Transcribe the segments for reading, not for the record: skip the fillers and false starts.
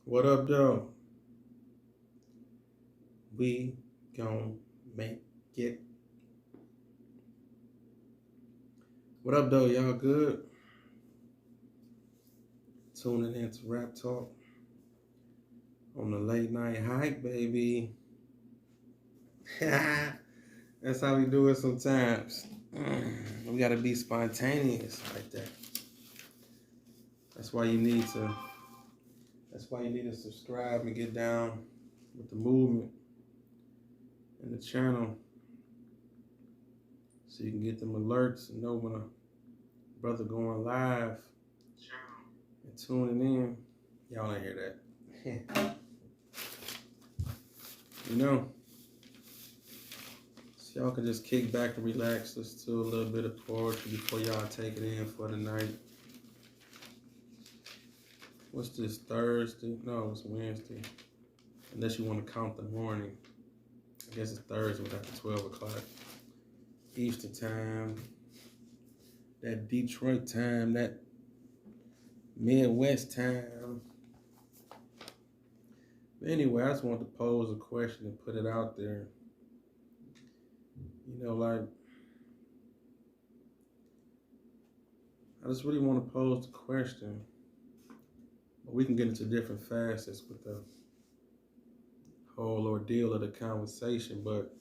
What up, though? We gon' make it. What up, though? Y'all good? Tuning in to Raptalk on the late night hike, baby. That's how we do it sometimes. We gotta be spontaneous like that. That's why you need to. That's why you need to subscribe and get down with the movement and the channel, so you can get them alerts and know when a brother going live and tuning in. Y'all ain't hear that. You know, so y'all can just kick back and relax, listen to a little bit of poetry before y'all take it in for the night. What's this, Thursday? No, it's Wednesday. Unless you want to count the morning. I guess it's Thursday, but after 12 o'clock. Eastern time. That Detroit time. That Midwest time. But anyway, I just want to pose a question and put it out there. You know, like, I just really want to pose the question. But we can get into different facets with the whole ordeal of the conversation. But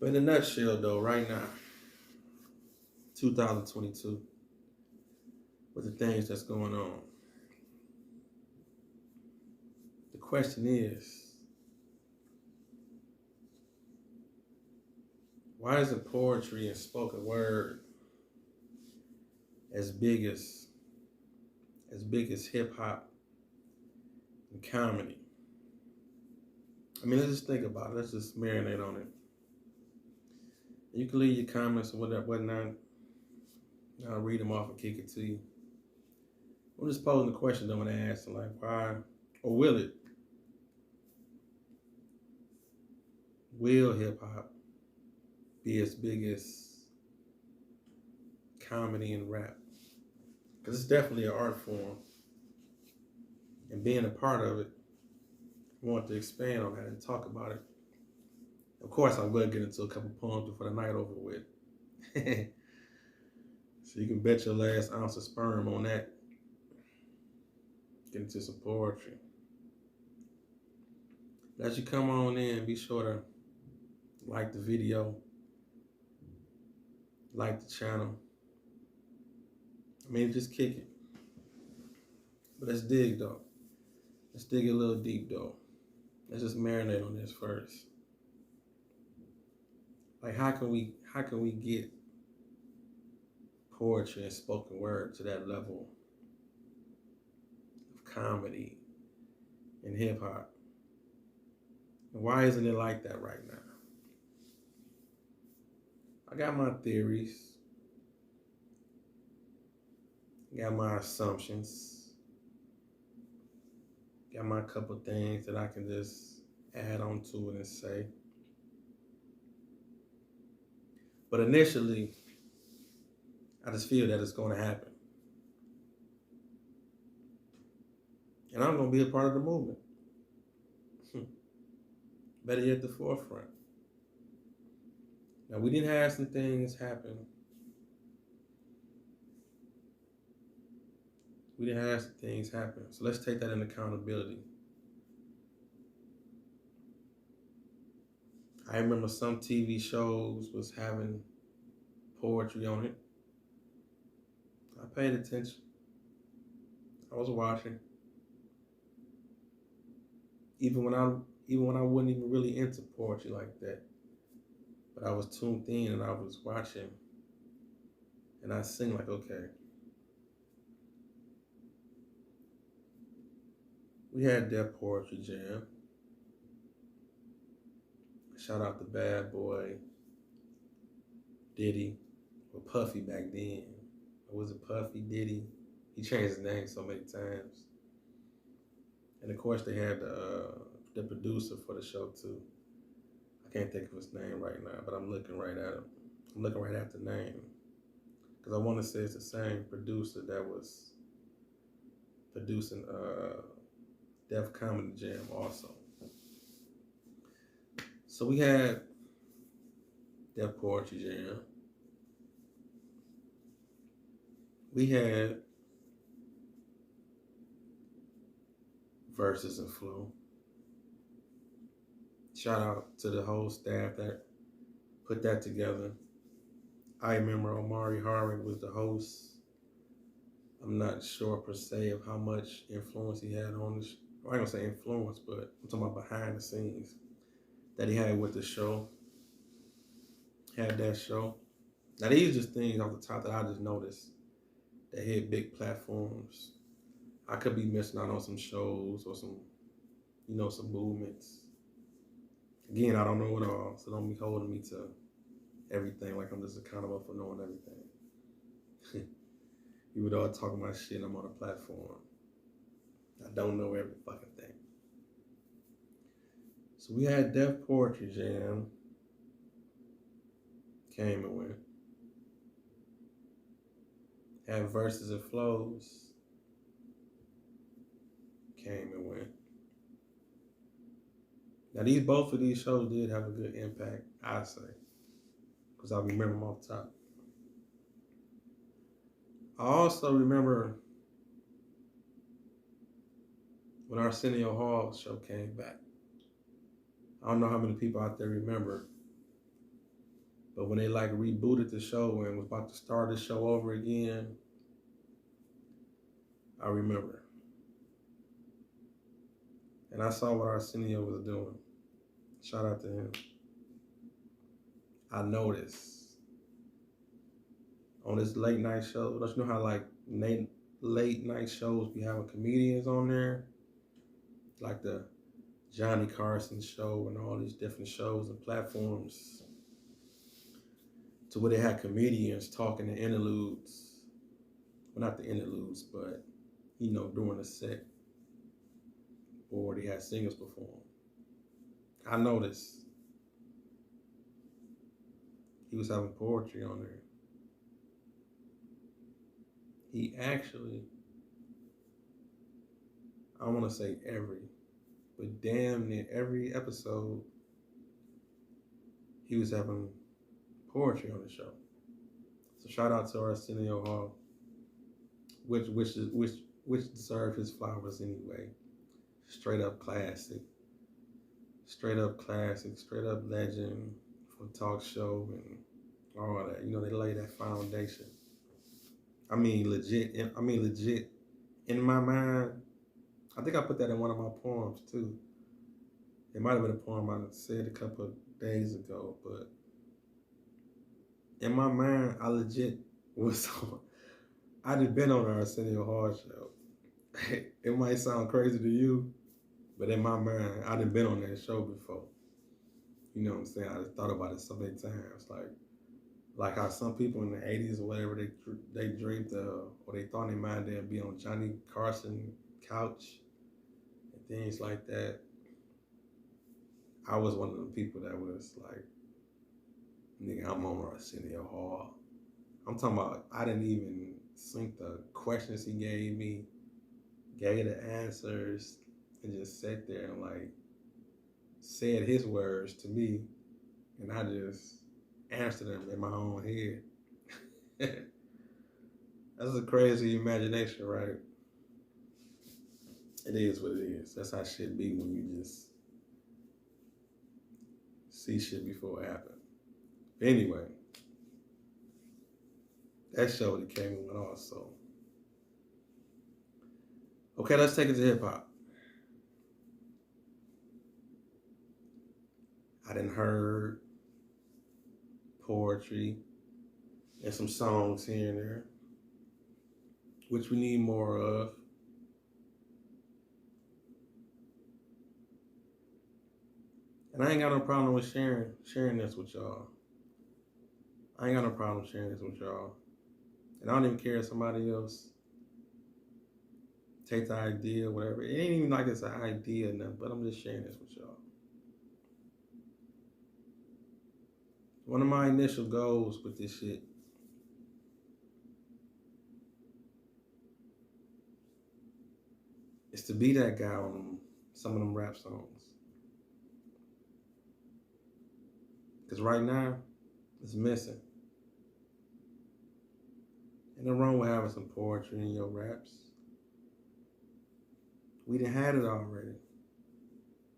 in a nutshell, though, right now, 2022, with the things that's going on, the question is, why isn't poetry and spoken word as big as hip hop and comedy? I mean, let's just think about it. Let's just marinate on it. You can leave your comments or whatnot. I'll read them off and kick it to you. I'm just posing the question though when I ask them, like, why, or will hip hop be as big as comedy and rap? Because it's definitely an art form. And being a part of it, I want to expand on that and talk about it. Of course, I will get into a couple poems before the night over with. So you can bet your last ounce of sperm on that. Get into some poetry. As you come on in, be sure to like the video, like the channel. I mean, just kick it. But let's dig though. Let's dig a little deep though. Let's just marinate on this first. Like, how can we get poetry and spoken word to that level of comedy and hip hop? And why isn't it like that right now? I got my theories. Got my assumptions. Got my couple things that I can just add on to it and say. But initially, I just feel that it's going to happen. And I'm going to be a part of the movement. Better yet, the forefront. Now, we didn't have some things happen. So let's take that in accountability. I remember some TV shows was having poetry on it. I paid attention. I was watching. Even when I wasn't even really into poetry like that. But I was tuned in and I was watching. And I sing like, okay. We had that poetry jam. Shout out to Bad Boy, Diddy, or Puffy back then. Or was it Puffy, Diddy? He changed his name so many times. And of course they had the producer for the show too. I can't think of his name right now, but I'm looking right at him. I'm looking right at the name. Because I want to say it's the same producer that was producing Def Comedy Jam also. So we had Def Poetry Jam. We had Verses and Flow. Shout out to the whole staff that put that together. I remember Omari Hardwick was the host. I'm not sure per se of how much influence he had on this. I ain't gonna say influence, but I'm talking about behind the scenes that he had with the show. Had that show. Now these are just things off the top that I just noticed that hit big platforms. I could be missing out on some shows or some, some movements. Again, I don't know it all, so don't be holding me to everything like I'm just accountable for knowing everything. You would all talking about shit and I'm on a platform. I don't know every fucking thing. So we had Def Poetry Jam. Came and went. Had Verses and Flows. Came and went. Now both of these shows did have a good impact, I say. Because I remember them off the top. I also remember when Arsenio Hall show came back. I don't know how many people out there remember, but when they rebooted the show and was about to start the show over again, I remember. And I saw what Arsenio was doing. Shout out to him. I noticed on this late night show, don't you know how late night shows be having comedians on there? Like the Johnny Carson show and all these different shows and platforms, to where they had comedians talking the interludes. Well, not the interludes, but, during the set. Or they had singers perform. I noticed he was having poetry on there. He actually, I don't want to say but damn near every episode, he was having poetry on the show. So shout out to Arsenio Hall, which deserved his flowers anyway. Straight up classic, straight up legend for talk show and all that. They lay that foundation. I mean, legit. In my mind, I think I put that in one of my poems too. It might have been a poem I said a couple of days ago, but in my mind, I legit was on. I'd have been on the Arsenio Hall show. It might sound crazy to you, but in my mind, I'd have been on that show before. You know what I'm saying? I just thought about it so many times, like how some people in the 80s or whatever, they dreamed of, or they thought in their mind they'd be on Johnny Carson couch and things like that. I was one of the people that was like, nigga, I'm on Arsenio Hall. I'm talking about, I didn't even think the questions he gave me, gave the answers, and just sat there and said his words to me, and I just answered them in my own head. That's a crazy imagination, right? It is what it is. That's how shit be when you just see shit before it happens. But anyway, that show that came and went also. Okay, let's take it to hip hop. I done heard poetry and some songs here and there, which we need more of. And I ain't got no problem with sharing this with y'all. I ain't got no problem sharing this with y'all. And I don't even care if somebody else take the idea, whatever. It ain't even like it's an idea or nothing, but I'm just sharing this with y'all. One of my initial goals with this shit is to be that guy on some of them rap songs. Because right now, it's missing. Ain't no wrong with having some poetry in your raps. We done had it already.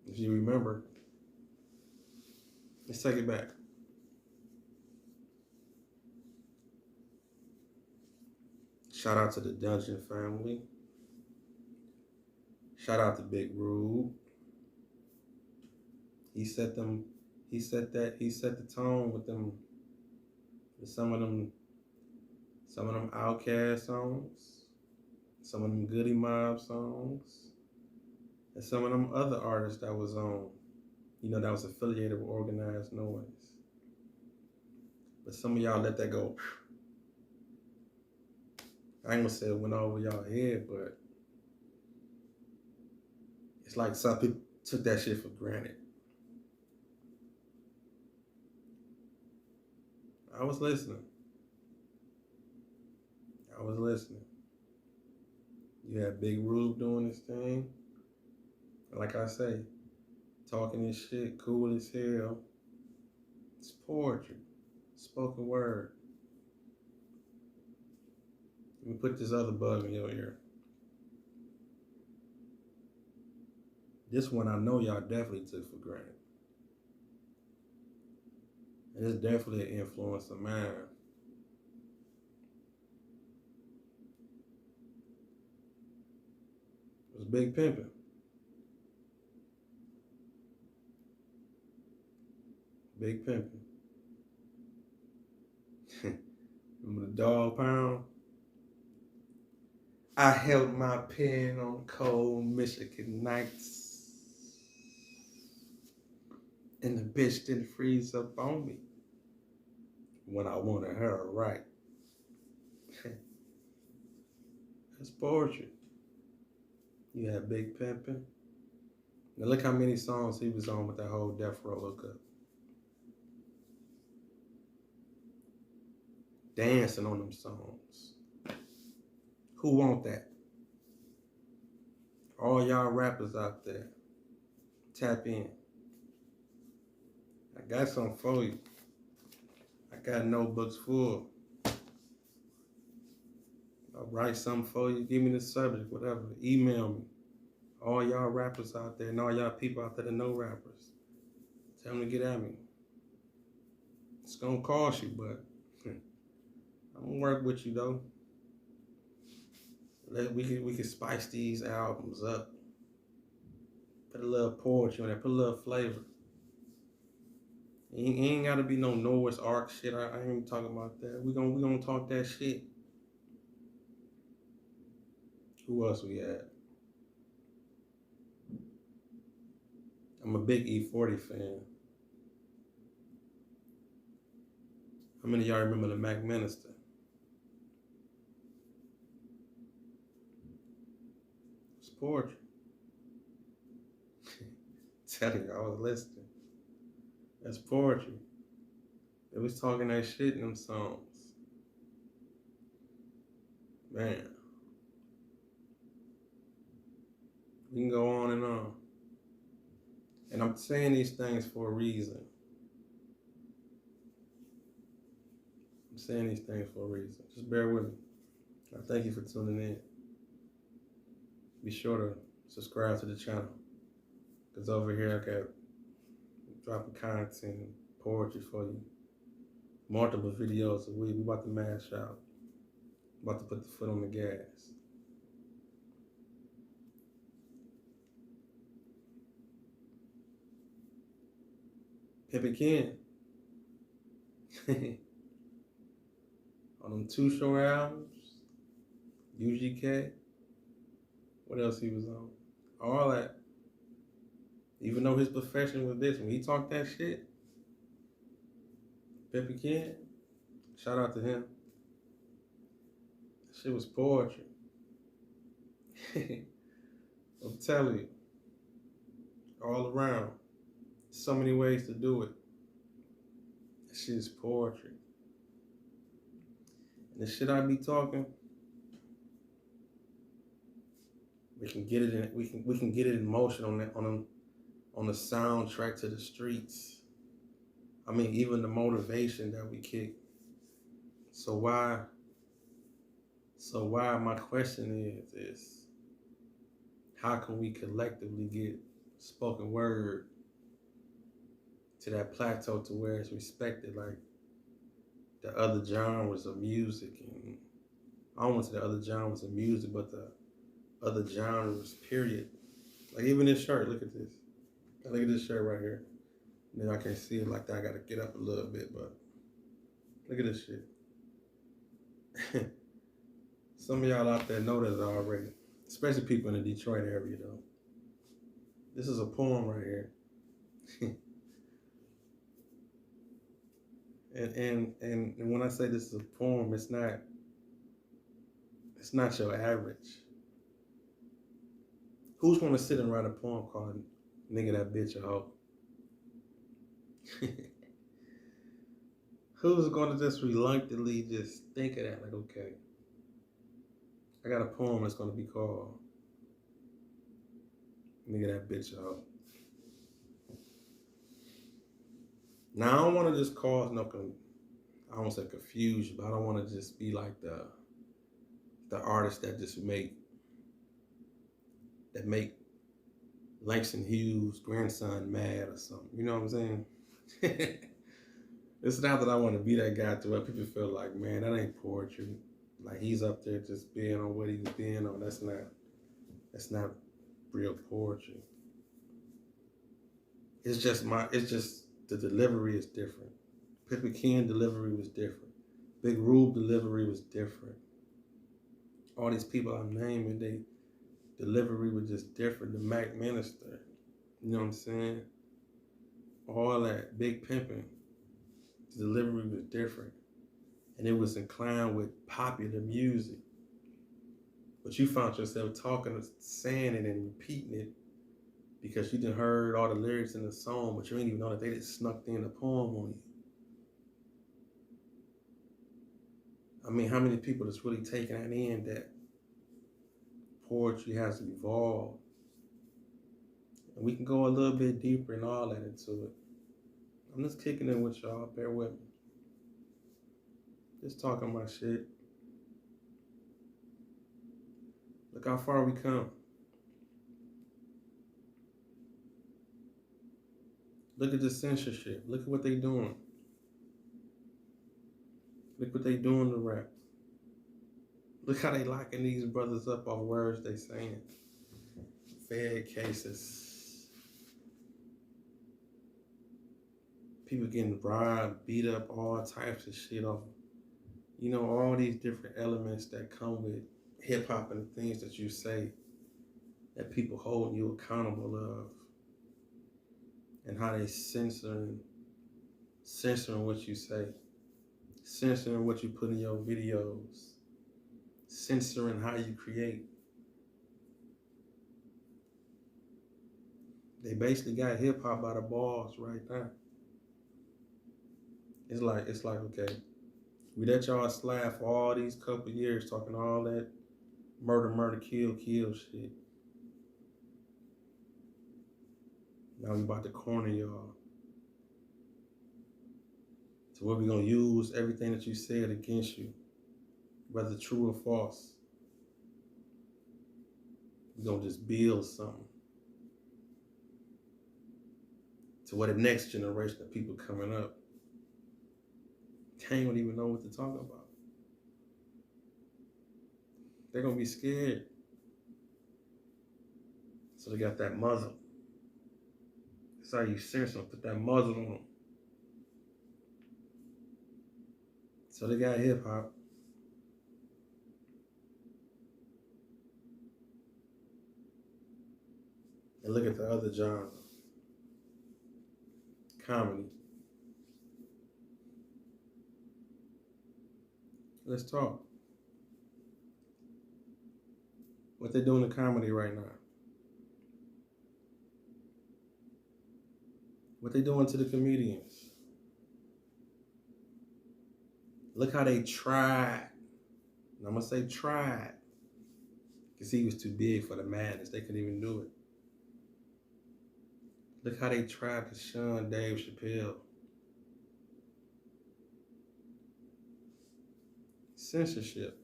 If you remember, let's take it back. Shout out to the Dungeon family. Shout out to Big Rube. He set the tone with them, with some of them Outkast songs, some of them Goody Mob songs, and some of them other artists that was on, that was affiliated with Organized Noise. But some of y'all let that go. I ain't gonna say it went over y'all head, but it's like some people took that shit for granted. I was listening. You had Big Rube doing his thing. Like I say, talking his shit, cool as hell. It's poetry, spoken word. Let me put this other bug in your ear. This one I know y'all definitely took for granted. And it's definitely an influence of mine. It was Big Pimpin'. Big Pimpin'. Remember the dog pound? I held my pen on cold Michigan nights, and the bitch didn't freeze up on me when I wanted her right. That's poetry. You had Big Pimpin'. Now look how many songs he was on with that whole Death Row hookup. Dancing on them songs. Who want that? All y'all rappers out there, tap in. I got something for you. I got notebooks full. I'll write something for you. Give me the subject, whatever. Email me. All y'all rappers out there and all y'all people out there that know rappers. Tell them to get at me. It's gonna cost you, but I'm gonna work with you though. We can spice these albums up. Put a little poetry on there. Put a little flavor. It ain't gotta be no Noah's Ark shit. I ain't talking about that. We gonna talk that shit. Who else we had? I'm a big E40 fan. How many of y'all remember the Mac Minister? It's poetry. Telling you, I was listening. That's poetry. They was talking that shit in them songs. Man. We can go on and on. And I'm saying these things for a reason. Just bear with me. I thank you for tuning in. Be sure to subscribe to the channel. Because over here I got dropping content, poetry for you. Multiple videos a week. We about to mash out. About to put the foot on the gas. Pimpin' Ken. On them Too Short albums. UGK. What else he was on? All that. Even though his profession was this, when he talked that shit, Pimpin' Ken, shout out to him. That shit was poetry. I'm telling you. All around. So many ways to do it. That shit is poetry. And the shit I be talking, We can get it in. We can get it in motion on the soundtrack to the streets. I mean, even the motivation that we kick. So why? My question is how can we collectively get spoken word to that plateau to where it's respected like the other genres of music? And I don't want to say the other genres of music, but the other genres, period. Like even this shirt, look at this. Look at this shirt right here. Then I can't see it like that. I gotta get up a little bit, but look at this shit. Some of y'all out there know that already, especially people in the Detroit area though. This is a poem right here. and when I say this is a poem, it's not your average. Who's gonna sit and write a poem called Nigga That Bitch a Hoe? Who's gonna just reluctantly just think of that, like, okay, I got a poem that's gonna be called Nigga That Bitch a Hoe. Now I don't wanna just cause I don't say confusion, but I don't wanna just be like the artists that just make Langston Hughes' grandson mad or something. You know what I'm saying? It's not that I want to be that guy to where people feel like, man, that ain't poetry. Like he's up there just being on what he's being on. That's not real poetry. It's just the delivery is different. Pippa Ken delivery was different. Big Rube delivery was different. All these people I'm naming, they delivery was just different. The Mac Minister, you know what I'm saying? All that big pimping, the delivery was different. And it was inclined with popular music. But you found yourself talking, saying it and repeating it because you done heard all the lyrics in the song, but you ain't even know that they just snuck in a poem on you. I mean, how many people is really taking that in, that poetry has evolved? And we can go a little bit deeper and all that into it. I'm just kicking it with y'all, bear with me. Just talking my shit. Look how far we come. Look at the censorship. Look at what they doing. Look what they doing to rap. Look how they locking these brothers up off words they saying. Fed cases. People getting bribed, beat up, all types of shit off. You know, all these different elements that come with hip hop and the things that you say that people holding you accountable of. And how they censoring what you say. Censoring what you put in your videos. Censoring how you create. They basically got hip hop by the balls right now. It's like, okay, we let y'all slide for all these couple years talking all that murder, kill shit. Now we about to corner y'all. So what we gonna use everything that you said against you, whether true or false. We gonna just build something to where the next generation of people coming up, they don't even know what to talk about. They're gonna be scared. So they got that muzzle. That's how you censor them, put that muzzle on them. So they got hip hop. And look at the other genre. Comedy. Let's talk. What they doing in comedy right now? What they doing to the comedians? Look how they tried. And I'm gonna say tried Because he was too big for the madness. They couldn't even do it. Look how they tried to shun Dave Chappelle. Censorship.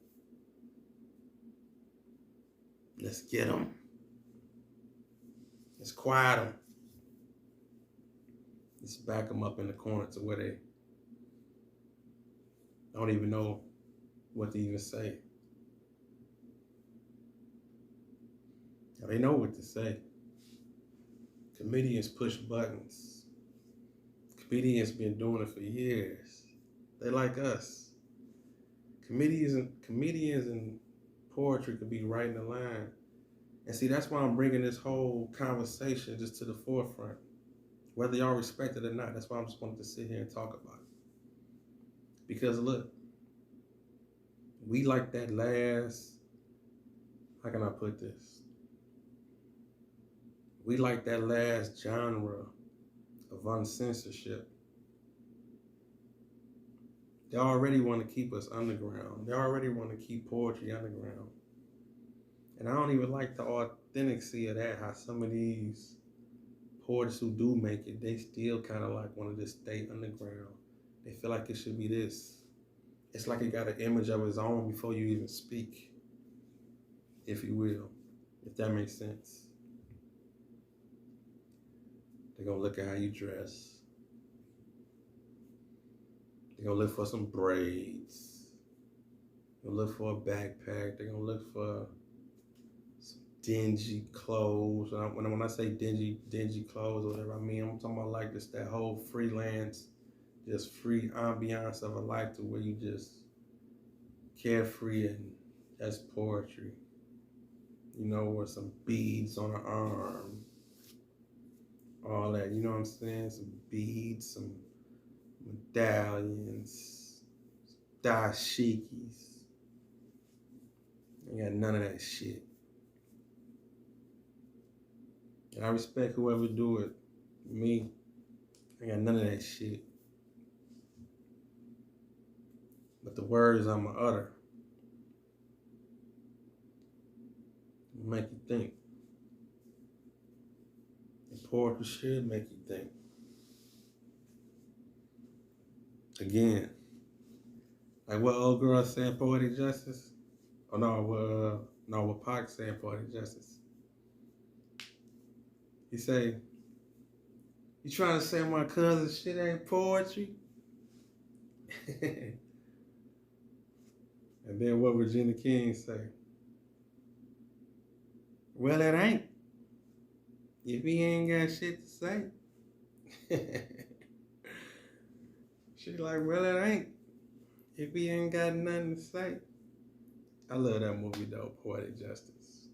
Let's get them. Let's quiet them. Let's back them up in the corner to where they don't even know what to even say. Now, they know what to say. Comedians push buttons. Comedians been doing it for years. They like us. Comedians and poetry could be right in the line. And see, that's why I'm bringing this whole conversation just to the forefront. Whether y'all respect it or not, that's why I just wanted to sit here and talk about it. Because look, we like that last, how can I put this? We like that last genre of uncensorship. They already want to keep us underground. They already want to keep poetry underground. And I don't even like the authenticity of that, how some of these poets who do make it, they still kind of like want to just stay underground. They feel like it should be this. It's like it got an image of its own before you even speak, if you will, if that makes sense. They're going to look at how you dress. They're going to look for some braids. They're going to look for a backpack. They're going to look for some dingy clothes. When I say dingy clothes or whatever I mean, I'm talking about like just that whole freelance, just free ambiance of a life to where you just carefree and that's poetry. You know, or some beads on an arm. All that, you know what I'm saying? Some beads, some medallions, dashikis. Ain't got none of that shit. And I respect whoever do it. Me, I got none of that shit. But the words I'ma utter will make you think. And poetry should make you think. Again, like what old girl saying, poetic justice? Oh no, what Pac saying, poetic justice. He say, you trying to say my cousin's shit ain't poetry? And then what Regina King say? Well, it ain't. If he ain't got shit to say. She like, well, it ain't. If he ain't got nothing to say. I love that movie though, Poetic Justice.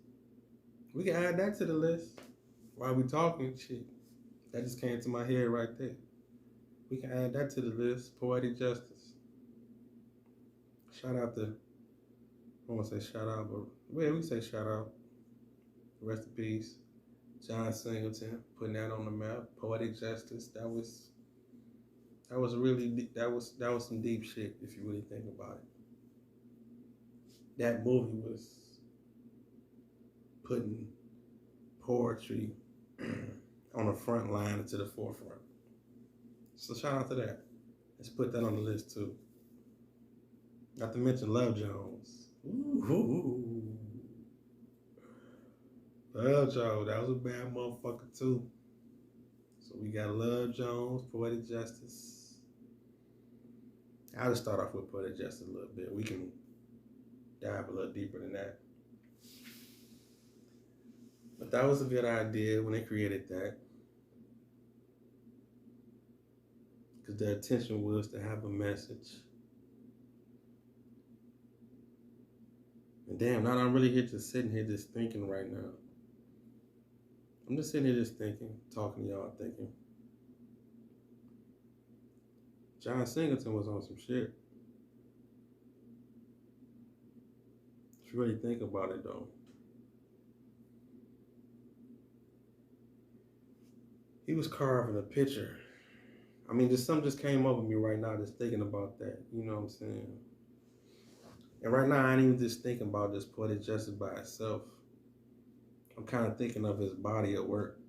We can add that to the list while we talking shit. That just came to my head right there. We can add that to the list, Poetic Justice. Shout out to, I don't want to say shout out, but well, we say shout out. Rest in peace. John Singleton, putting that on the map. Poetic Justice. That was really, that was some deep shit if you really think about it. That movie was putting poetry on the front line and to the forefront. So shout out to that. Let's put that on the list too. Not to mention Love Jones. Ooh. Love Jones, that was a bad motherfucker too. So we got Love Jones, Poetic Justice. I'll just start off with Poetic Justice a little bit. We can dive a little deeper than that. But that was a good idea when they created that. Because their intention was to have a message. And damn, now I'm really here just sitting here just thinking right now. I'm just sitting here just thinking, talking to y'all thinking. John Singleton was on some shit. If you really think about it though. He was carving a picture. I mean, something just came up with me right now just thinking about that. You know what I'm saying? And right now, I ain't even just thinking about just Poetic Justice by itself. I'm kind of thinking of his body of work.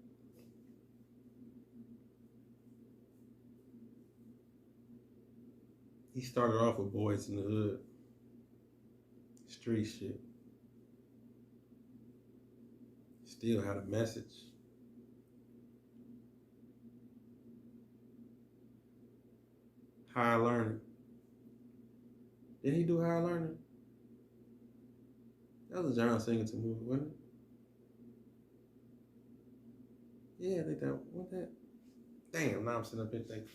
He started off with Boys in the Hood, street shit. Still had a message. High Learning. Did he do High Learning? That was a John Singleton movie, wasn't it? Yeah, I think that. What that? Damn, now I'm sitting up here thinking.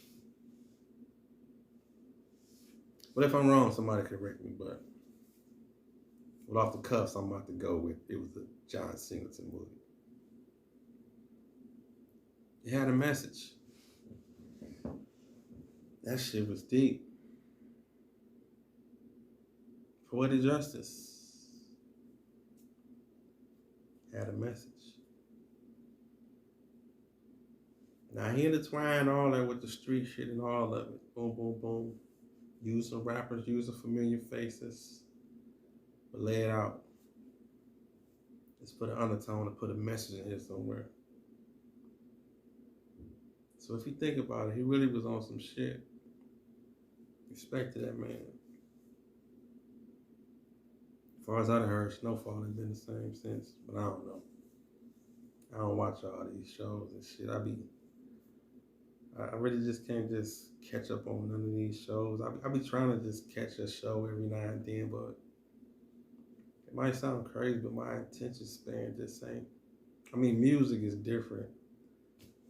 But if I'm wrong, somebody correct me. But off the cuffs, I'm about to go with it was a John Singleton movie. It had a message. That shit was deep. Poetic Justice had a message. Now he intertwined all that with the street shit and all of it. Boom, boom, boom. Use some rappers, use some familiar faces, but lay it out. Let's put an undertone and put a message in here somewhere. So if you think about it, he really was on some shit. Respect to that man. As far as I've heard, Snowfall has been the same since, but I don't know. I don't watch all these shows and shit. I really just can't just catch up on none of these shows. I be trying to just catch a show every now and then, but it might sound crazy, but my attention span just ain't. I mean, music is different.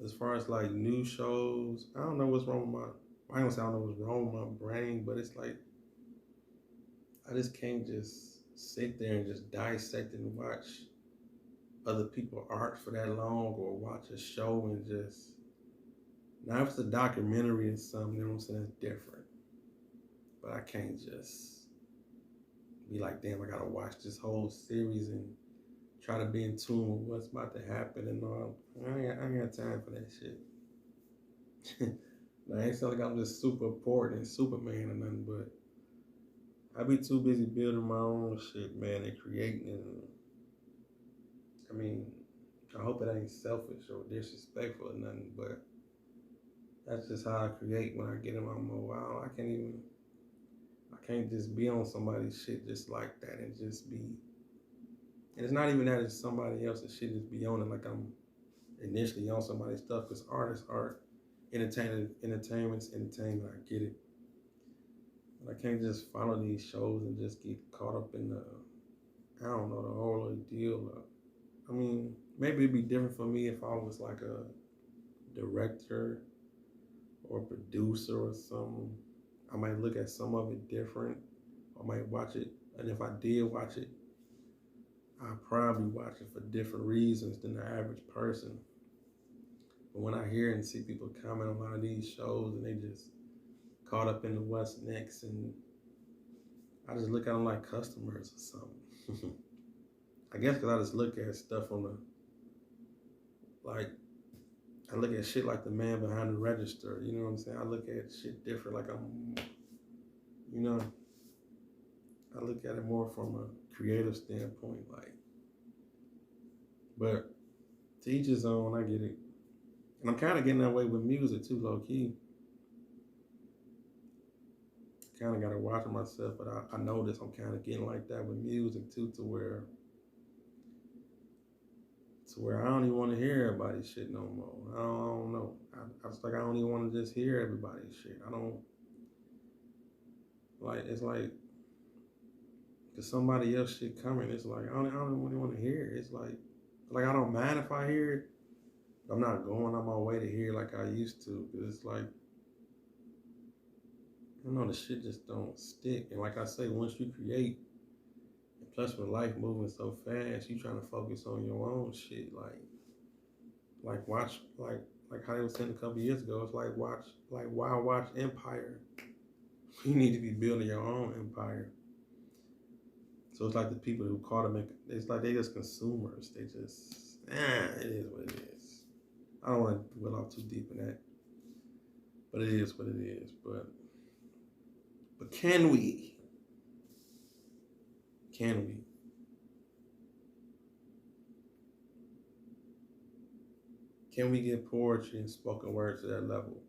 As far as like new shows, I don't know what's wrong with I don't say I don't know what's wrong with my brain, but it's like, I just can't just sit there and just dissect and watch other people's art for that long, or watch a show and just, now if it's a documentary or something, you know what I'm saying, it's different. But I can't just be like, damn, I gotta watch this whole series and try to be in tune with what's about to happen and all. I ain't got time for that shit. Now, I ain't saying like I'm just super important and Superman or nothing, but I be too busy building my own shit, man, and creating. And I mean, I hope it ain't selfish or disrespectful or nothing, but that's just how I create when I get in my mode. I can't just be on somebody's shit just like that and just be. And it's not even that it's somebody else's shit, just be on it like I'm initially on somebody's stuff, because art is art. Entertainment's entertainment. I get it. But I can't just follow these shows and just get caught up in the, I don't know, the whole ordeal. I mean, maybe it'd be different for me if I was like a director or producer or something. I might look at some of it different. I might watch it, and if I did watch it, I'd probably watch it for different reasons than the average person. But when I hear and see people comment on a lot of these shows and they just caught up in the what's next, and I just look at them like customers or something. I guess because I just look at stuff on the, like, I look at shit like the man behind the register, you know what I'm saying? I look at shit different, like I'm, you know, I look at it more from a creative standpoint, like, but to each his own, I get it. And I'm kind of getting that way with music too, low key. Kind of got to watch myself, but I notice I'm kind of getting like that with music too, to where I don't even want to hear everybody's shit no more. I don't know. I just like, I don't even want to just hear everybody's shit. I don't, like, it's like, cause somebody else shit coming, it's like, I don't really want to hear it. It's like I don't mind if I hear it, but I'm not going on my way to hear it like I used to, cause it's like, I don't know, the shit just don't stick. And like I say, once you create, and plus with life moving so fast, you trying to focus on your own shit, like watch, like how they was saying a couple years ago, it's like why watch Empire? You need to be building your own empire. So it's like the people who caught them, it's like they just consumers. They just, it is what it is. I don't want to dwell off too deep in that, but it is what it is. But can we Can we? Can we get poetry and spoken word to that level?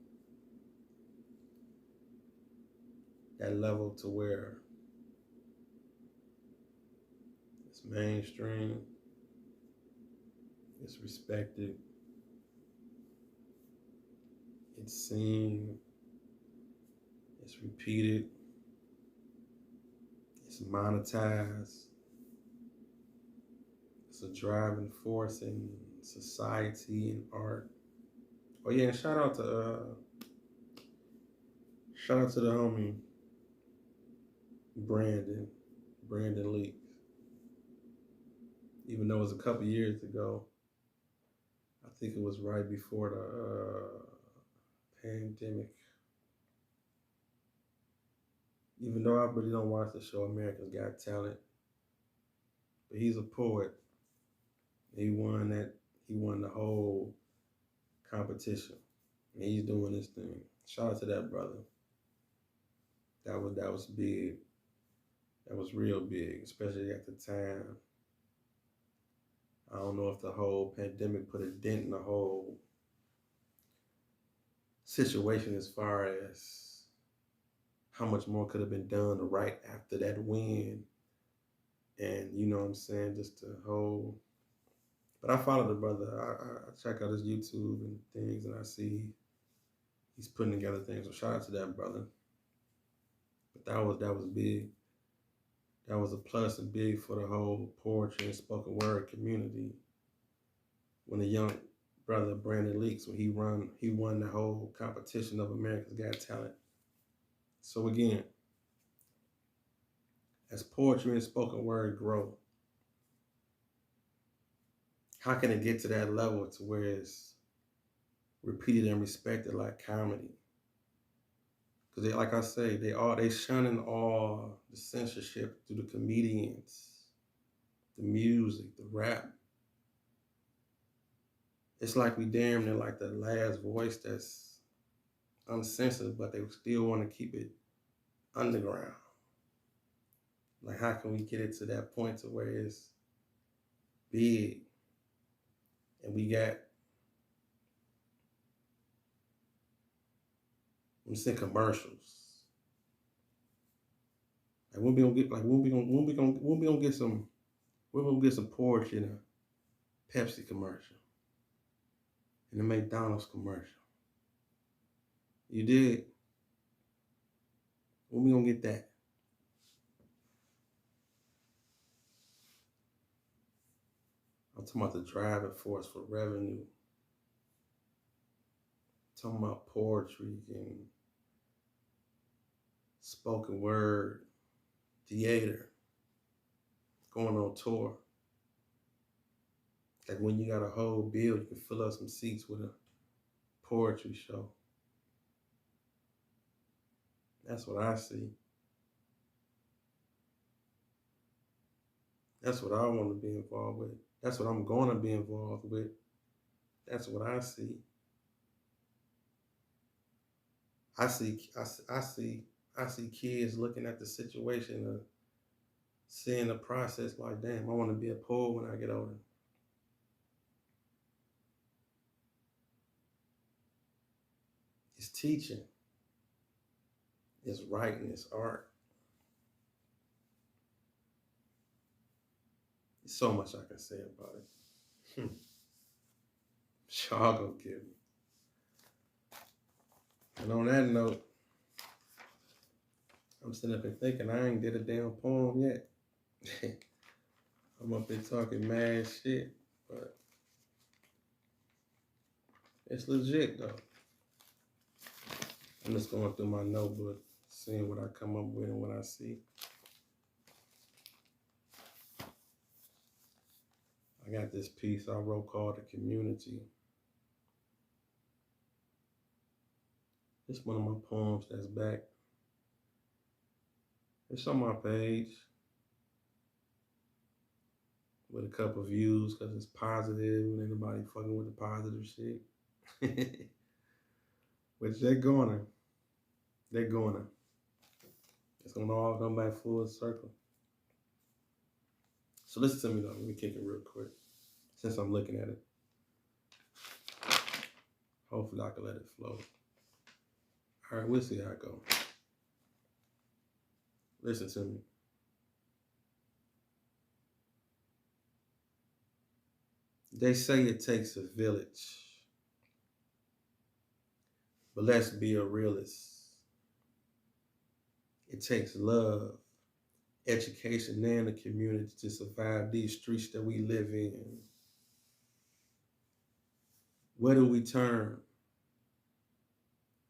That level to where it's mainstream, it's respected, it's seen, it's repeated, it's monetized, it's a driving force in society and art. Oh yeah, and shout out to the homie Brandon, Brandon Leaks. Even though it was a couple years ago, I think it was right before the pandemic. Even though I really don't watch the show America's Got Talent, but he's a poet. He won that. He won the whole competition, and he's doing this thing. Shout out to that brother. That was big. That was real big, especially at the time. I don't know if the whole pandemic put a dent in the whole situation as far as how much more could have been done right after that win. And you know what I'm saying, just the whole. But I follow the brother. I check out his YouTube and things, and I see he's putting together things. So shout out to that brother. But that was big. That was a plus and big for the whole poetry and spoken word community. When the young brother Brandon Leaks, when he won the whole competition of America's Got Talent. So again, as poetry and spoken word grow, how can it get to that level to where it's repeated and respected like comedy? Because like I say, they shunning all the censorship through the comedians, the music, the rap. It's like we damn near like the last voice that's uncensored, but they still want to keep it underground. Like, how can we get it to that point to where it's big and we got, I'm saying, commercials. Like when we gonna get some poetry in a Pepsi commercial, in a McDonald's commercial. You did. When we gonna get that? I'm talking about the driving force for revenue. I'm talking about poetry and spoken word, theater, going on tour. Like when you got a whole bill, you can fill up some seats with a poetry show. That's what I see. That's what I want to be involved with. That's what I'm going to be involved with. That's what I see. I see kids looking at the situation of seeing the process like, damn, I want to be a poet when I get older. It's teaching. It's writing. It's art. There's so much I can say about it. Y'all gonna kill me. And on that note, I'm sitting up and thinking I ain't did a damn poem yet. I'm up there talking mad shit, but it's legit though. I'm just going through my notebook, seeing what I come up with and what I see. I got this piece I wrote called The Community. It's one of my poems that's back. It's on my page with a couple of views because it's positive and anybody fucking with the positive shit. Which they're gonna. It's gonna all come back full circle. So listen to me though. Let me kick it real quick. Since I'm looking at it. Hopefully I can let it flow. All right, we'll see how it goes. Listen to me. They say it takes a village, but let's be a realist. It takes love, education, and the community to survive these streets that we live in. Where do we turn?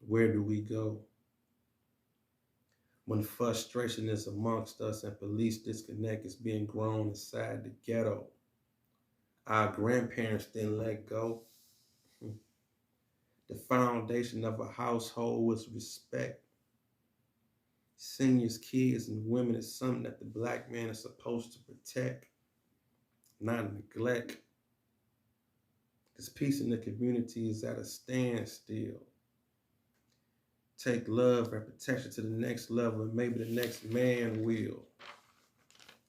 Where do we go? When frustration is amongst us and police disconnect is being grown inside the ghetto. Our grandparents didn't let go. The foundation of a household was respect. Seniors, kids, and women is something that the black man is supposed to protect, not neglect. This peace in the community is at a standstill. Take love and protection to the next level, and maybe the next man will.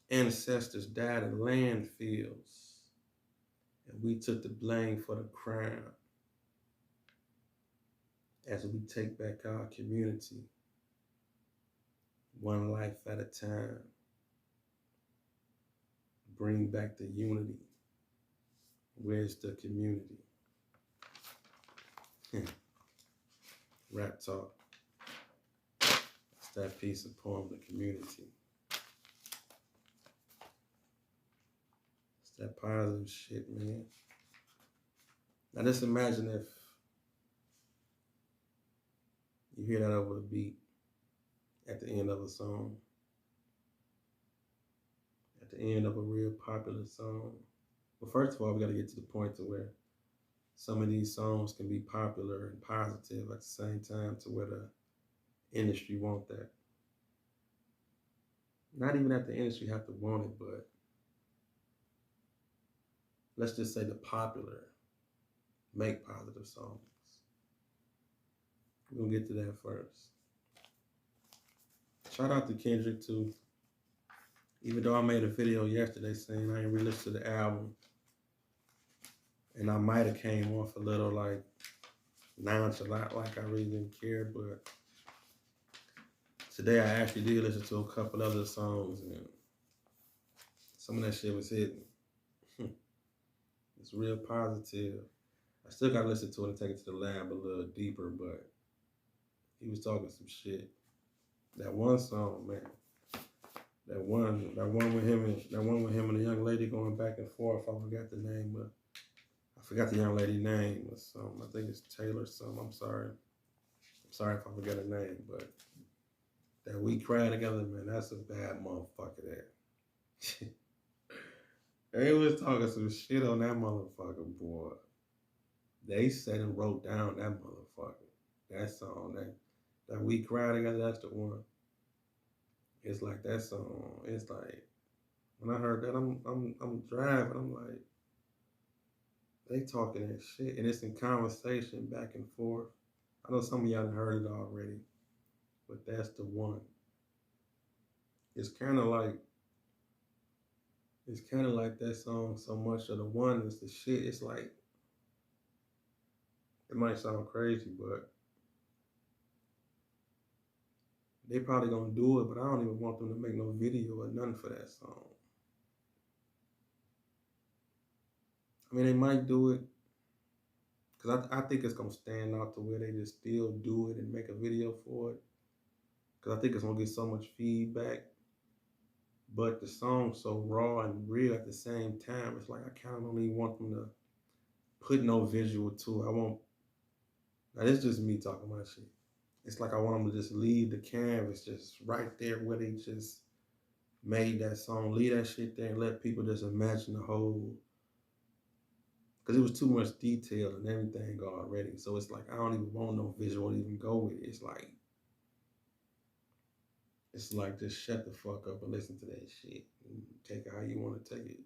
Ancestors died in landfills, and we took the blame for the crime. As we take back our community, one life at a time, bring back the unity. Where's the community? Raptalk. It's that piece of poem, the community. It's that positive shit, man. Now just imagine if you hear that over a beat at the end of a song, at the end of a real popular song. Well, first of all, we got to get to the point to where some of these songs can be popular and positive at the same time to where the industry want that. Not even that the industry have to want it, but let's just say the popular make positive songs. We're going to get to that first. Shout out to Kendrick too. Even though I made a video yesterday saying I ain't re-listened to the album, and I might have came off a little like nonchalant, like I really didn't care, but today I actually did listen to a couple other songs, and some of that shit was hitting. It's real positive. I still gotta listen to it and take it to the lab a little deeper, but he was talking some shit. That one song, man. That one with him and the young lady going back and forth. I forgot the name, but I forgot the young lady's name or something. I think it's Taylor something. I'm sorry if I forgot her name, but that We Cry Together, man, that's a bad motherfucker there. They was talking some shit on that motherfucker, boy. They said and wrote down that motherfucker. That song, that We Cry Together, that's the one. It's like that song. It's like when I heard that, I'm driving. I'm like, they talking that shit, and it's in conversation back and forth. I know some of y'all heard it already, but that's the one. It's kind of like that song. So much of the one is the shit. It's like it might sound crazy, but they probably gonna do it. But I don't even want them to make no video or nothing for that song. I mean, they might do it because I think it's gonna stand out to where they just still do it and make a video for it. Because I think it's gonna get so much feedback. But the song's so raw and real at the same time. It's like I kind of don't even want them to put no visual to it. I won't. Now this is just me talking my shit. It's like I want them to just leave the canvas just right there where they just made that song. Leave that shit there and let people just imagine the whole. Because it was too much detail and everything already. So it's like I don't even want no visual to even go with it. It's like just shut the fuck up and listen to that shit. And take it how you want to take it.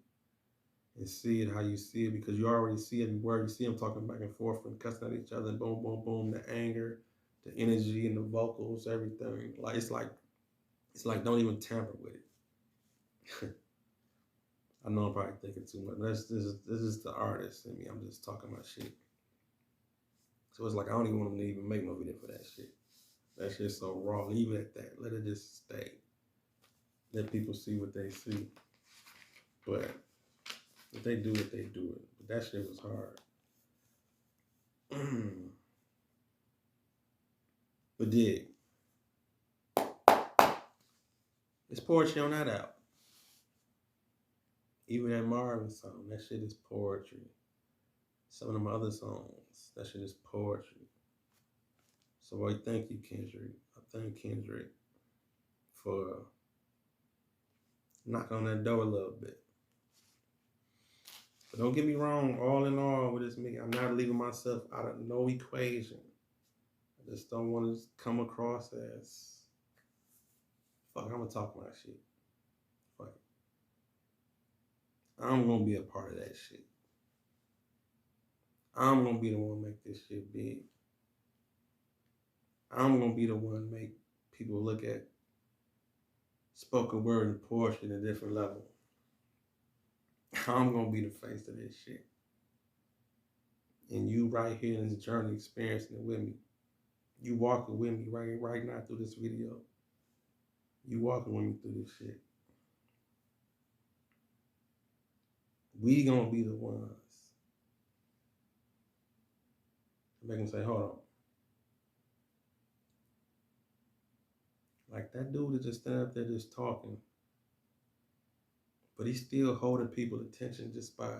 And see it how you see it, because you already see every word. You see them talking back and forth and cussing at each other, and boom, boom, boom, the anger, the energy, and the vocals, everything. It's like don't even tamper with it. I know I'm probably thinking too much. This is the artist in me. I'm just talking my shit. So it's like I don't even want them to even make no video for that shit. That shit's so raw. Leave it at that. Let it just stay. Let people see what they see. But if they do it, they do it. But that shit was hard. But dig. It's poetry on that album. Even that Marvin song, that shit is poetry. Some of them other songs, that shit is poetry. So I thank you, Kendrick. I thank Kendrick for knocking on that door a little bit. But don't get me wrong, all in all with this me, I'm not leaving myself out of no equation. I just don't want to come across as, fuck, I'm gonna talk my shit. Fuck it. I'm gonna be a part of that shit. I'm gonna be the one make this shit big. I'm gonna be the one make people look at spoken word and poetry at a different level. I'm gonna be the face of this shit. And you right here in this journey experiencing it with me. You walking with me right now through this video. You walking with me through this shit. We gonna be the ones. Make them say, hold on. Like that dude is just standing up there just talking. But he's still holding people's attention just by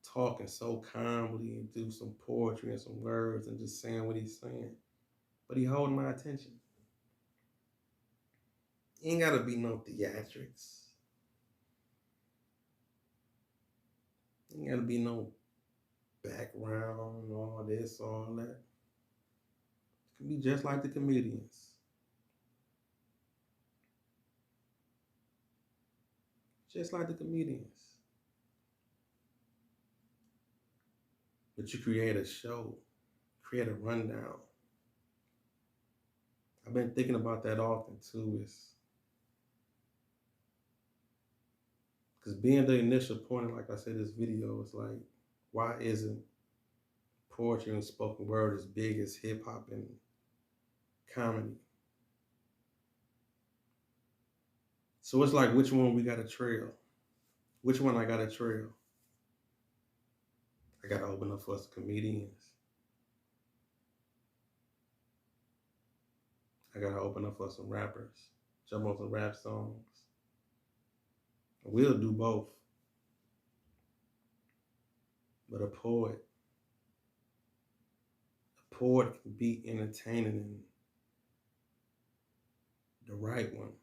talking so calmly and do some poetry and some words and just saying what he's saying. But he holding my attention. Ain't gotta be no theatrics. Ain't gotta be no background, all this, all that. It can be just like the comedians. Just like the comedians. But you create a show, create a rundown. I've been thinking about that often too, because being the initial point, like I said, this video is like, why isn't poetry and spoken word as big as hip hop and comedy? So it's like, which one we got to trail? Which one I got to trail? I got to open up for us comedians. I got to open up for some rappers. Jump on some rap songs. We'll do both. But a poet can be entertaining and the right one.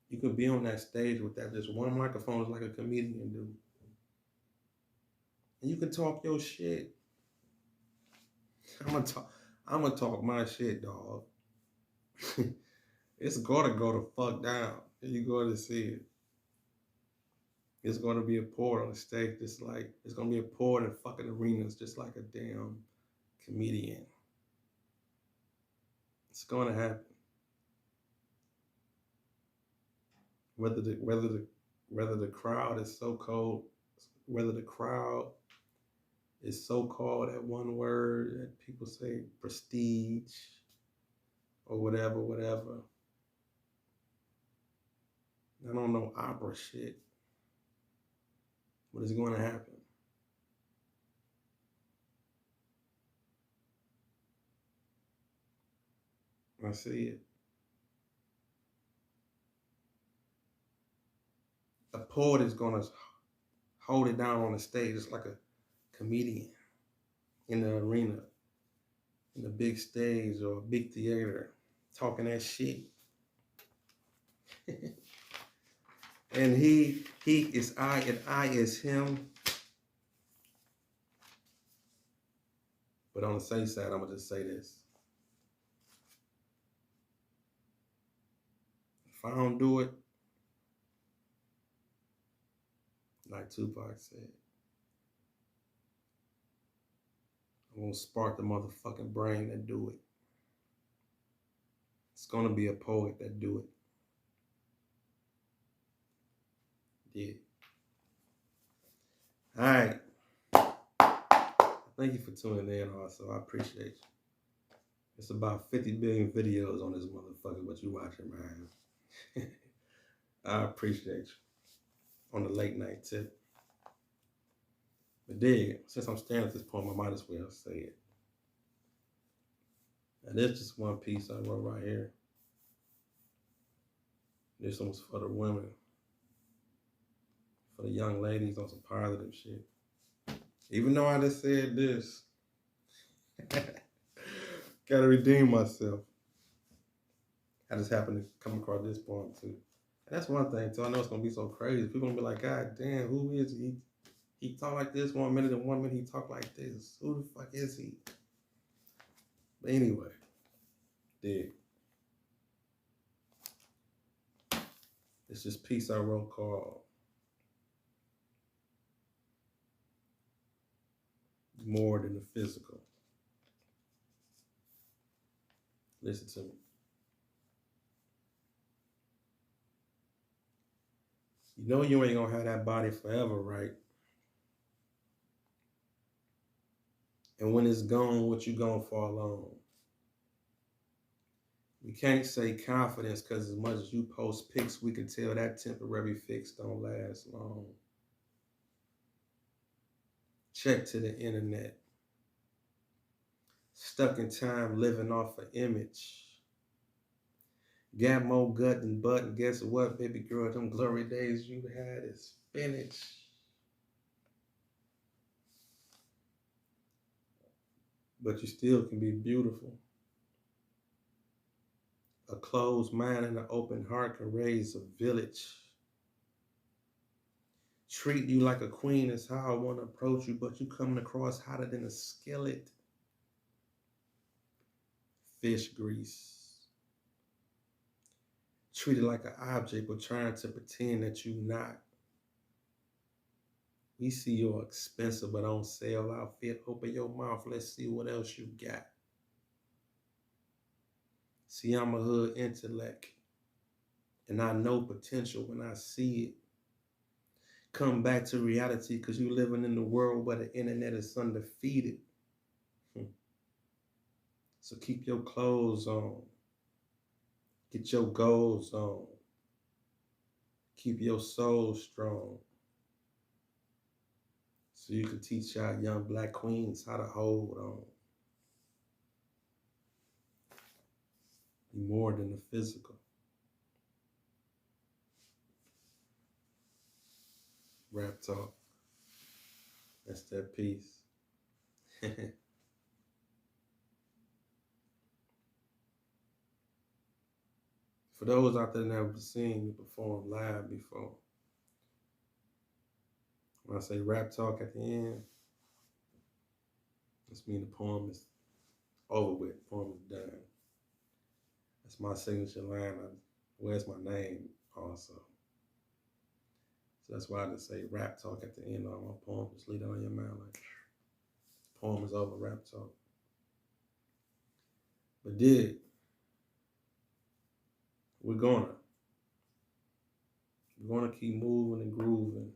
You can be on that stage with that just one microphone is like a comedian do. And you can talk your shit. I'm gonna talk my shit, dog. It's gonna go the fuck down. You're going to see it. It's gonna be a poet on the stage, just like it's gonna be a poet in fucking arenas, just like a damn comedian. It's gonna happen. Whether the crowd is so cold, whether the crowd is so called that one word that people say prestige or whatever. I don't know opera shit, but it's going to happen. I see it. A poet is going to hold it down on the stage. It's like a comedian in the arena, in the big stage or a big theater, talking that shit. And he is I and I is him. But on the safe side, I'm going to just say this. If I don't do it, like Tupac said, I'm going to spark the motherfucking brain that do it. It's going to be a poet that do it. Yeah. All right. Thank you for tuning in also. I appreciate you. It's about 50 billion videos on this motherfucker, but you watching, man. I appreciate you on the late night tip. But dig, since I'm staring at this poem, I might as well say it. And this just one piece I wrote right here. This one's for the women, for the young ladies on some positive shit. Even though I just said this, gotta redeem myself. I just happened to come across this poem too. And that's one thing too. I know it's gonna be so crazy. People gonna be like, God damn, who is he? He talk like this 1 minute, and 1 minute he talk like this. Who the fuck is he? But anyway, dig. It's this piece I wrote called More Than the Physical. Listen to me. You know you ain't gonna have that body forever, right? And when it's gone, what you gonna fall on? We can't say confidence because as much as you post pics, we can tell that temporary fix don't last long. Check to the internet. Stuck in time, living off an image. Got more gut than butt, and guess what, baby girl? Them glory days you had is finished. But you still can be beautiful. A closed mind and an open heart can raise a village. Treat you like a queen is how I want to approach you, but you coming across hotter than a skillet. Fish grease. Treated like an object, but trying to pretend that you not. We see your expensive but on sale outfit. Open your mouth, let's see what else you got. See, I'm a hood intellect, and I know potential when I see it. Come back to reality because you living in the world where the internet is undefeated. So keep your clothes on. Get your goals on. Keep your soul strong. So you can teach our young black queens how to hold on. Be more than the physical. Raptalk. That's that piece. For those out there that never seen me perform live before, when I say Raptalk at the end, this means the poem is over with. The poem is done. That's my signature line. Where's my name also? So that's why I just say Raptalk at the end of my poem. Just leave it on your mind like, poem is over, Raptalk. But we're gonna keep moving and grooving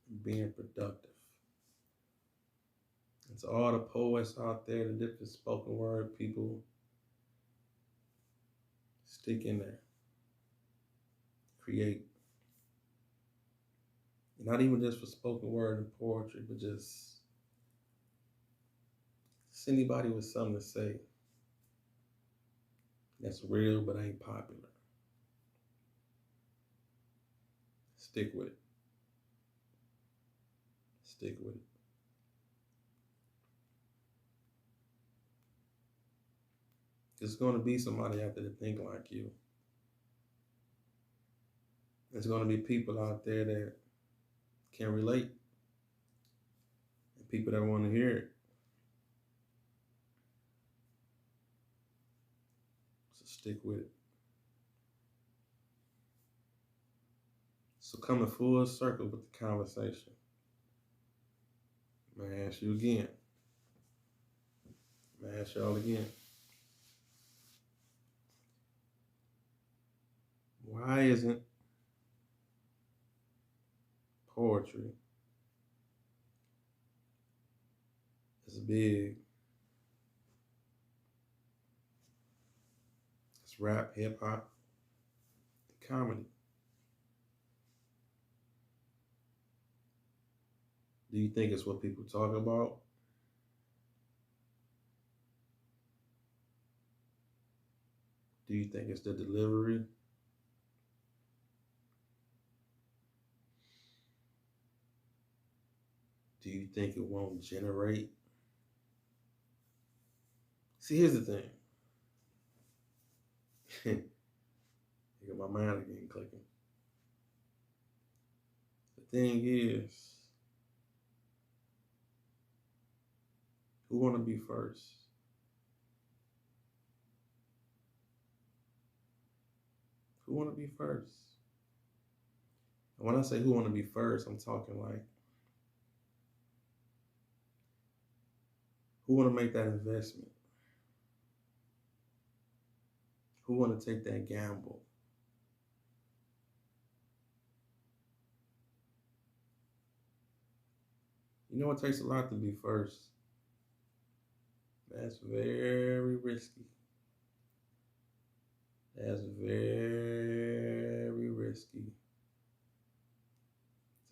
and being productive. And to all the poets out there, the different spoken word people, stick in there. Create. Not even just for spoken word and poetry, but just anybody with something to say that's real but ain't popular. Stick with it. Stick with it. There's going to be somebody out there to think like you. There's going to be people out there that can relate and people that want to hear it. So stick with it. So coming full circle with the conversation, I'm going to ask you again. I'm going to ask y'all again. Why isn't poetry. It's big. It's rap, hip hop, comedy. Do you think it's what people talk about? Do you think it's the delivery? Do you think it won't generate? See, here's the thing. I got my mind again clicking. The thing is, who want to be first? Who want to be first? And when I say who want to be first, I'm talking like, who want to make that investment? Who want to take that gamble? You know, it takes a lot to be first. That's very risky. That's very risky.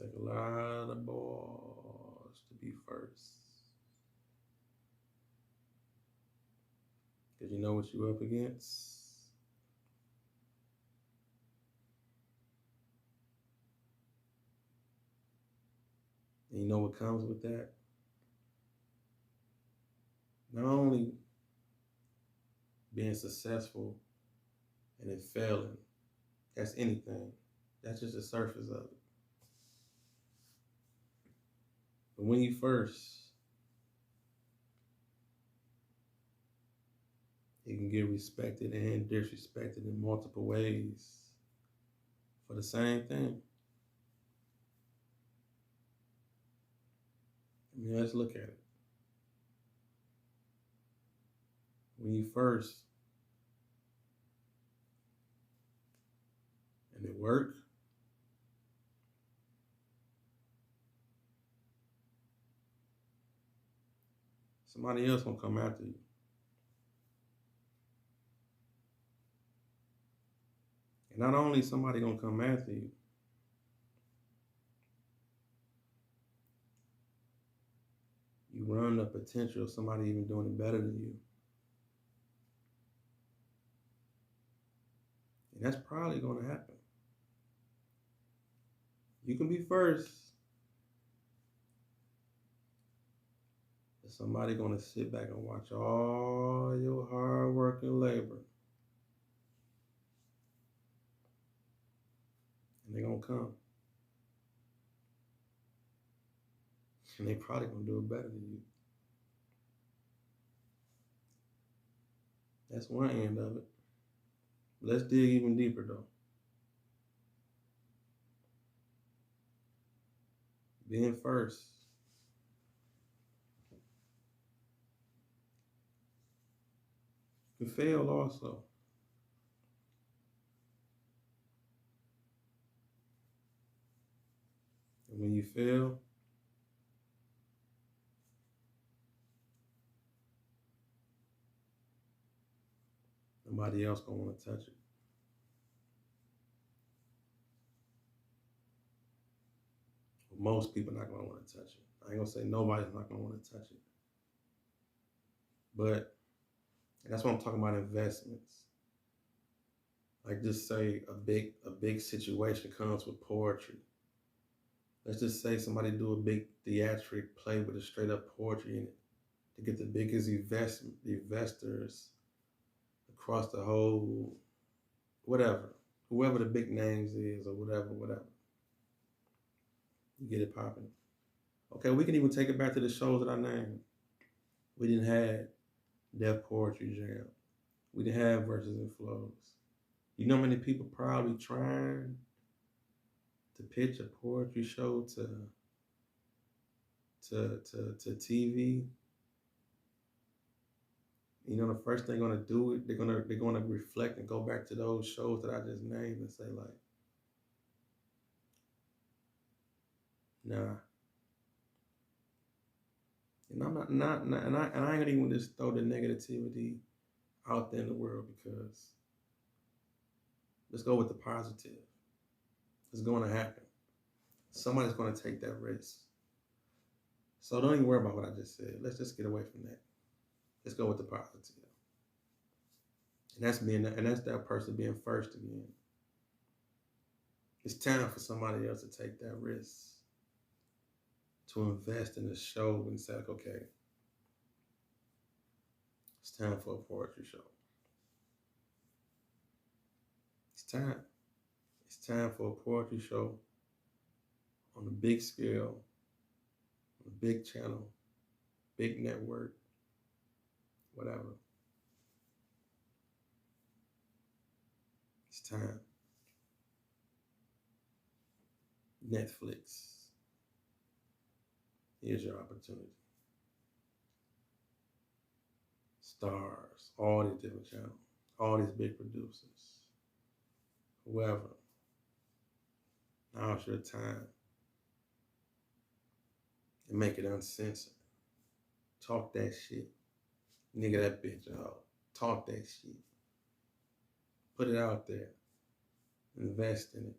Take a lot of balls to be first. Because you know what you're up against? And you know what comes with that? Not only being successful and then failing, that's anything. That's just the surface of it. But when you first, you can get respected and disrespected in multiple ways for the same thing. I mean, let's look at it. When you first, and it worked, somebody else gonna come after you. And not only somebody gonna come after you, you run the potential of somebody even doing it better than you. And that's probably gonna happen. You can be first, but somebody gonna sit back and watch all your hard work and labor. And they're gonna come. And they probably gonna do it better than you. That's one end of it. Let's dig even deeper though. Being first. You can fail also. And when you fail, nobody else gonna want to touch it. Most people not gonna want to touch it. I ain't gonna say nobody's not gonna want to touch it. But that's what I'm talking about, investments. Like just say a big situation comes with poetry. Let's just say somebody do a big theatric play with a straight up poetry in it to get the biggest investors across the whole, whatever, whoever the big names is or whatever. You get it popping. Okay, we can even take it back to the shows that I named. We didn't have Def Poetry Jam. We didn't have Verses and Flows. You know how many people probably trying to pitch a poetry show to TV? You know, the first thing they're gonna do, they're gonna reflect and go back to those shows that I just named and say like, Nah. And I'm and I ain't gonna even just throw the negativity out there in the world, because let's go with the positive. It's going to happen. Somebody's going to take that risk. So don't even worry about what I just said. Let's just get away from that. Let's go with the positive. And that's that person being first again. It's time for somebody else to take that risk, to invest in the show and say, like, okay, it's time for a poetry show. It's time. It's time for a poetry show on a big scale, on a big channel, big network, whatever. It's time. Netflix, here's your opportunity. Stars, all these different channels, all these big producers, whoever. Now's your time. And make it uncensored. Talk that shit. Nigga that bitch out. Talk that shit. Put it out there. Invest in it.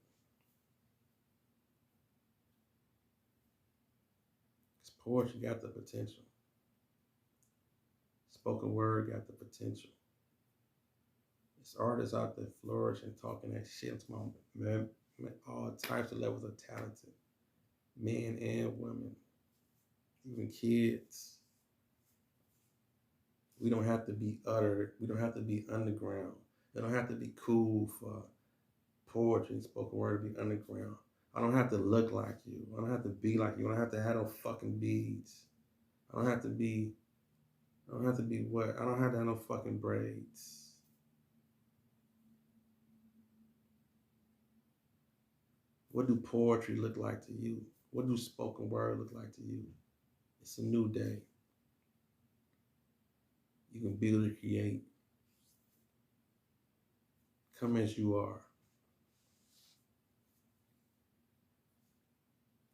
Because poetry got the potential. Spoken word got the potential. There's artists out there flourishing, talking that shit to my all types of levels of talented. Men and women. Even kids. We don't have to be uttered. We don't have to be underground. It don't have to be cool for poetry and spoken word to be underground. I don't have to look like you. I don't have to be like you. I don't have to have no fucking beads. I don't have to be what? I don't have to have no fucking braids. What do poetry look like to you? What do spoken word look like to you? It's a new day. You can build and create. Come as you are.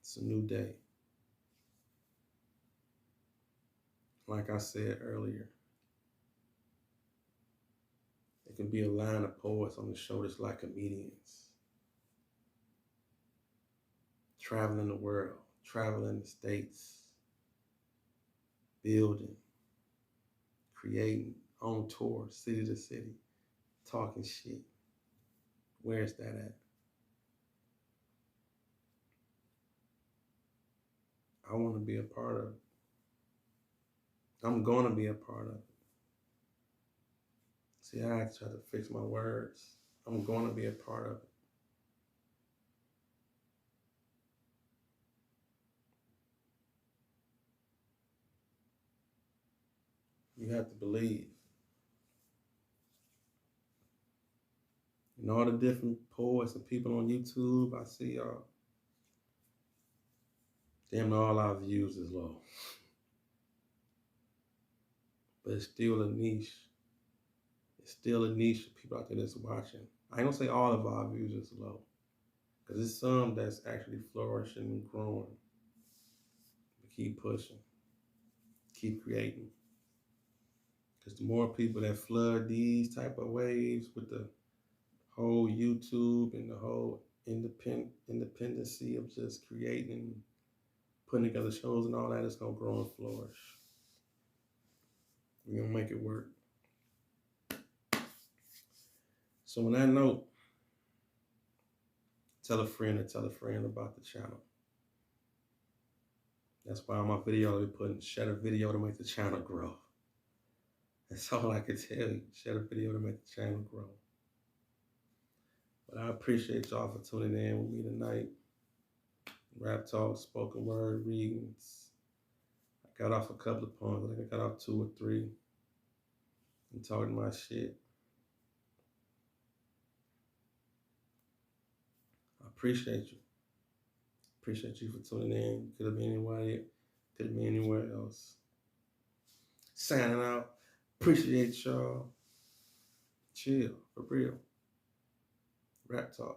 It's a new day. Like I said earlier, it can be a line of poets on the show that's like comedians. Traveling the world, traveling the states, building, creating, on tour, city to city, talking shit. Where's that at? I want to be a part of it. I'm going to be a part of it. See, I have to try to fix my words. I'm going to be a part of it. You have to believe. And all the different poets and people on YouTube, I see y'all. Damn, all our views is low. But it's still a niche. It's still a niche of people out there that's watching. I ain't gonna say all of our views is low, because there's some that's actually flourishing and growing. But keep pushing. Keep creating. Because the more people that flood these type of waves with the whole YouTube and the whole independency of just creating, putting together shows and all that, it's going to grow and flourish. We're going to make it work. So on that note, tell a friend about the channel. That's why on my video I'll be putting, share a video to make the channel grow. That's all I can tell you. Share a video to make the channel grow. But I appreciate y'all for tuning in with me tonight. Raptalk, spoken word readings. I got off a couple of poems. I think I got off 2 or 3. And talking my shit. I appreciate you. Appreciate you for tuning in. Could have been anywhere. Could have been anywhere else. Signing out. Appreciate y'all. Chill. For real. Raptalk.